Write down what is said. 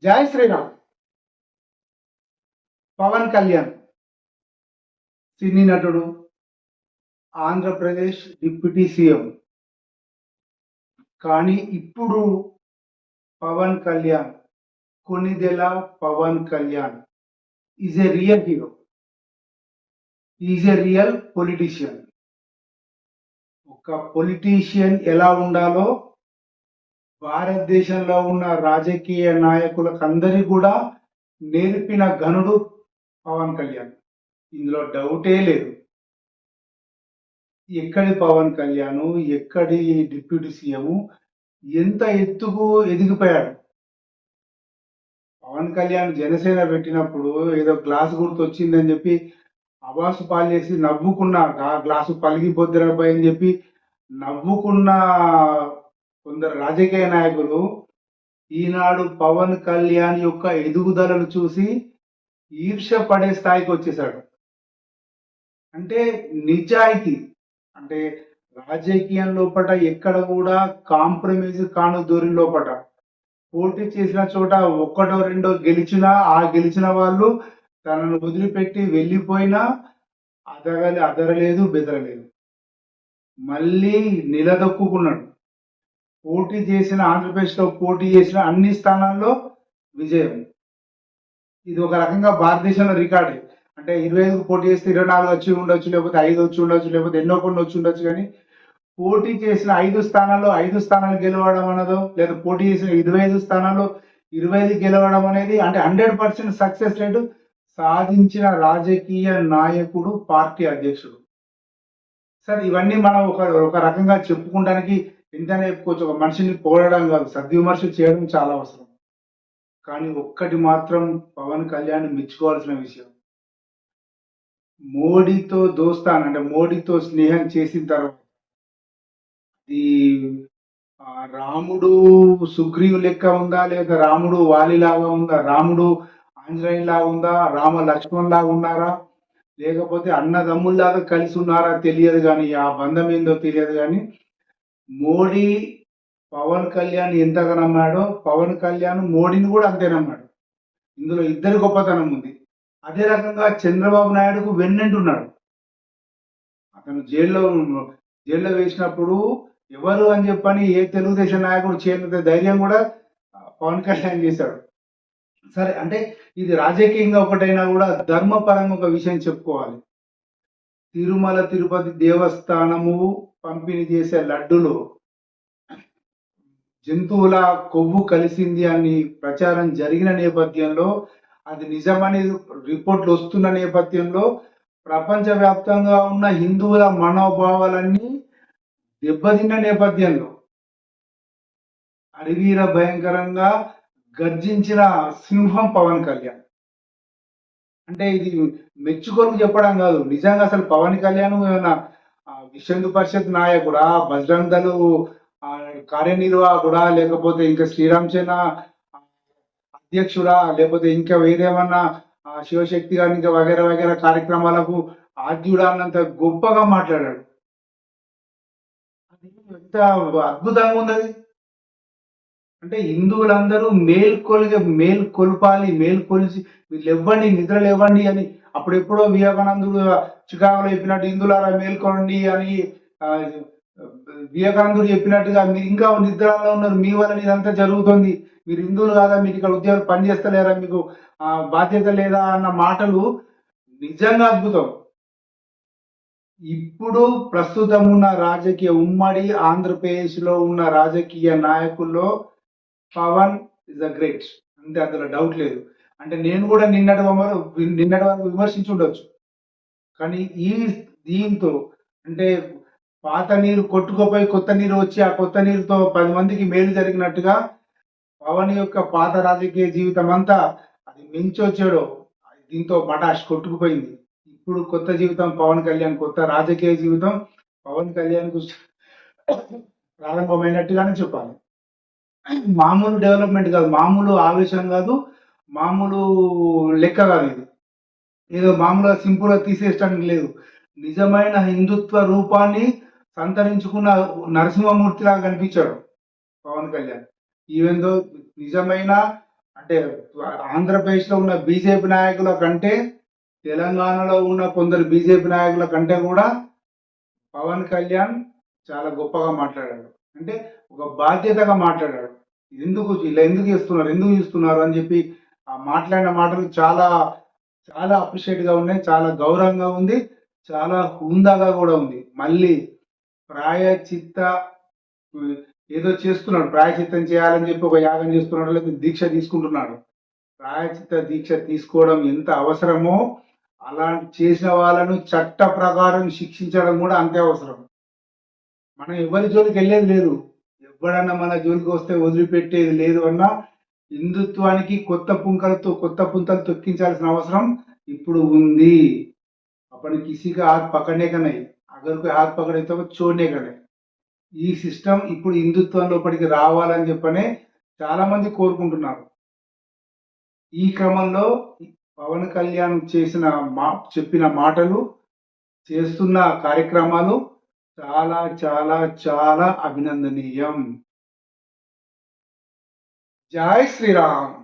జై శ్రీరామ్. పవన్ కళ్యాణ్ సినీ నటుడు, Andhra Pradesh deputy CM. కానీ ఇప్పుడు Pawan Kalyan, Konidela Pawan Kalyan is a real hero, is a real politician. ఒక పొలిటీషియన్ ఎలా ఉండాలో భారతదేశంలో ఉన్న రాజకీయ నాయకులకు అందరికీ కూడా నేర్పిన ఘనుడు పవన్ కళ్యాణ్. ఇందులో డౌటే లేదు. ఎక్కడి పవన్ కళ్యాణ్, ఎక్కడి డిప్యూటీ సీఎం, ఎంత ఎత్తుకు ఎదిగిపోయాడు. పవన్ కళ్యాణ్ జనసేన పెట్టినప్పుడు ఏదో గ్లాసు గుర్తు వచ్చిందని చెప్పి అబాసు పాలు చేసి నవ్వుకున్న, ఆ గ్లాసు పలిగిపోద్దిరాబాయ్ అని చెప్పి నవ్వుకున్న కొందరు రాజకీయ నాయకులు ఈనాడు పవన్ కళ్యాణ్ యొక్క ఎదుగుదలను చూసి ఈర్ష్య పడే స్థాయికి వచ్చేసాడు. అంటే నిజాయితీ, అంటే రాజకీయం లోపల ఎక్కడ కూడా కాంప్రమైజ్ కాను దూరి లోపల పోటీ చేసిన చోట ఒక్కటో రెండో గెలిచినా ఆ గెలిచిన వాళ్ళు తనను వదిలిపెట్టి వెళ్ళిపోయినా అదరలేదు బెదరలేదు, మళ్ళీ నిలదొక్కున్నాడు. పోటీ చేసిన ఆంధ్రప్రదేశ్లో పోటీ చేసిన అన్ని స్థానాల్లో విజయం. ఇది ఒక రకంగా భారతదేశంలో రికార్డే. అంటే 25 పోటీ చేస్తే 24 వచ్చి ఉండొచ్చు, లేకపోతే 5 వచ్చి ఉండొచ్చు, లేకపోతే ఎన్నో కొన్ని వచ్చి ఉండొచ్చు. కానీ పోటీ చేసిన 5 స్థానాల్లో 5 స్థానాలు గెలవడం అన్నదో, లేదా పోటీ చేసిన 25 స్థానాల్లో 25 గెలవడం అనేది అంటే 100% సక్సెస్ రేటు సాధించిన రాజకీయ నాయకుడు, పార్టీ అధ్యక్షుడు. సార్ ఇవన్నీ మనం ఒక రకంగా చెప్పుకోవడానికి ఎంతైనా చెప్పుకోవచ్చు. ఒక మనిషిని పోడడం కాదు, సద్విమర్శ చేయడం చాలా అవసరం. కానీ ఒక్కటి మాత్రం పవన్ కళ్యాణ్ మెచ్చుకోవాల్సిన విషయం, మోడీతో దోస్తాన్ అంటే మోడీతో స్నేహం చేసిన తర్వాత ఈ రాముడు సుగ్రీవు లెక్క ఉందా, లేదా రాముడు వాలిలాగా ఉందా, రాముడు ఆంజనేయులాగా ఉందా, రామ లక్ష్మణ్ లాగా ఉన్నారా, లేకపోతే అన్నదమ్ముల్లాగా కలిసి ఉన్నారా తెలియదు. కానీ ఆ బంధం ఏందో తెలియదు. కానీ మోడీ పవన్ కళ్యాణ్ ఎంతగా నమ్మాడో పవన్ కళ్యాణ్ మోడీని కూడా అంతే నమ్మాడు. ఇందులో ఇద్దరి గొప్పతనం ఉంది. అదే రకంగా చంద్రబాబు నాయుడుకు వెన్నంటున్నాడు. అతను జైల్లో వేసినప్పుడు ఎవరు అని చెప్పని ఏ తెలుగుదేశం నాయకుడు చేయనంత ధైర్యం కూడా పవన్ కళ్యాణ్ చేశాడు. సరే, అంటే ఇది రాజకీయంగా ఒకటైనా కూడా ధర్మపరంగా ఒక విషయం చెప్పుకోవాలి. తిరుమల తిరుపతి దేవస్థానము పంపిణీ చేసే లడ్డులో జంతువుల కొవ్వు కలిసింది అని ప్రచారం జరిగిన నేపథ్యంలో, అది నిజమని రిపోర్ట్లు వస్తున్న నేపథ్యంలో, ప్రపంచవ్యాప్తంగా ఉన్న హిందువుల మనోభావాలన్నీ దెబ్బతిన్న నేపథ్యంలో అడవీర భయంకరంగా గర్జించిన సింహం పవన్ కళ్యాణ్. అంటే ఇది మెచ్చుకోలు చెప్పడం కాదు, నిజంగా అసలు పవన్ కళ్యాణ్ ఏమైనా విశ్వ హిందూ పరిషత్ నాయకుడా, బజరంగ్ దళ్ కార్యనిర్వాహకుడా, లేకపోతే ఇంకా శ్రీరామ్ సేన అధ్యక్షుడా, లేకపోతే ఇంకా వేరేమన్నా శివశక్తి గారి ఇంకా వగేరా వగేరా కార్యక్రమాలకు ఆద్యుడా అన్నంత గొప్పగా మాట్లాడాడు. అది ఎంత అద్భుతంగా ఉన్నది. అంటే హిందువులందరూ మేల్కొల్పాలి, మేల్కొలిసి వీళ్ళు ఇవ్వండి, నిద్రలు ఇవ్వండి అని అప్పుడెప్పుడో వివేకానందుడు చికాగోలో చెప్పినట్టు హిందువులారా మేల్కొనండి అని వివేకానందుడు చెప్పినట్టుగా మీరు ఇంకా నిద్రలో ఉన్నారు, మీ వల్ల ఇదంతా జరుగుతుంది, మీరు హిందువులు కాదా, మీకు ఇక్కడ ఉద్యోగాలు పనిచేస్తలేరా, మీకు బాధ్యత లేదా అన్న మాటలు నిజంగా అద్భుతం. ఇప్పుడు ప్రస్తుతం ఉన్న రాజకీయ ఉమ్మడి ఆంధ్రప్రదేశ్ లో ఉన్న రాజకీయ నాయకుల్లో పవన్ ఇస్ ద గ్రేట్, అంటే అందులో డౌట్ లేదు. అంటే నేను కూడా నిన్నటి వరకు విమర్శించి ఉండొచ్చు. కానీ దీంతో అంటే పాత నీరు కొట్టుకుపోయి కొత్త నీరు వచ్చి ఆ కొత్త నీరుతో 10 మందికి మేలు జరిగినట్టుగా పవన్ యొక్క పాత రాజకీయ జీవితం అంతా అది మించొచ్చాడో దీంతో మటాష్ కొట్టుకుపోయింది. ఇప్పుడు కొత్త జీవితం పవన్ కళ్యాణ్, కొత్త రాజకీయ జీవితం పవన్ కళ్యాణ్ కు ప్రారంభమైనట్టుగానే చెప్పాలి. మామూలు డెవలప్మెంట్ కాదు, మామూలు ఆవేశం కాదు, మామూలు లెక్క కాదు. ఇది ఏదో మామూలుగా సింపుల్ గా తీసేయడానికి లేదు. నిజమైన హిందుత్వ రూపాన్ని సంతరించుకున్న నరసింహమూర్తిలాగా కనిపించాడు పవన్ కళ్యాణ్. ఈవెన్ దో నిజమైన అంటే ఆంధ్రప్రదేశ్లో ఉన్న బీజేపీ నాయకుల కంటే తెలంగాణలో ఉన్న కొందరు బీజేపీ నాయకుల కంటే కూడా పవన్ కళ్యాణ్ చాలా గొప్పగా మాట్లాడాడు. అంటే ఒక బాధ్యతగా మాట్లాడాడు. ఇలా ఎందుకు చేస్తున్నారు, ఎందుకు చూస్తున్నారు అని చెప్పి ఆ మాట్లాడిన మాటలు చాలా చాలా అప్రిషియేట్ గా ఉన్నాయి, చాలా గౌరవంగా ఉంది, చాలా హుందాగా కూడా ఉంది. మళ్ళీ ప్రాయచిత్త ఏదో చేస్తున్నాడు, ప్రాయచిత్తం చేయాలని చెప్పి ఒక యాగం చేస్తున్నాడు, లేదా దీక్ష తీసుకుంటున్నాడు. ప్రాయచిత్త దీక్ష తీసుకోవడం ఎంత అవసరమో అలాంటి చేసిన వాళ్ళను చట్ట ప్రకారం శిక్షించడం కూడా అంతే అవసరం. మనం ఎవరి జోలికి వెళ్ళేది లేదు, ఎవడన్నా మన జోలికి వస్తే వదిలిపెట్టేది లేదు అన్నా హిందుత్వానికి కొత్త పుంతలు తొక్కించాల్సిన అవసరం ఇప్పుడు ఉంది. अपन किसी का हाथ पकड़ने का नहीं, अगर कोई हाथ पकड़े तो छोड़ने का नहीं. ఈ సిస్టమ్ ఇప్పుడు హిందుత్వంలోపలికి రావాలని చెప్పనే చాలా మంది కోరుకుంటున్నారు. ఈ క్రమంలో పవన్ కళ్యాణ్ చెప్పిన మాటలు, చేస్తున్న కార్యక్రమాలు చాలా చాలా చాలా అభినందనీయం. జై శ్రీరామ్.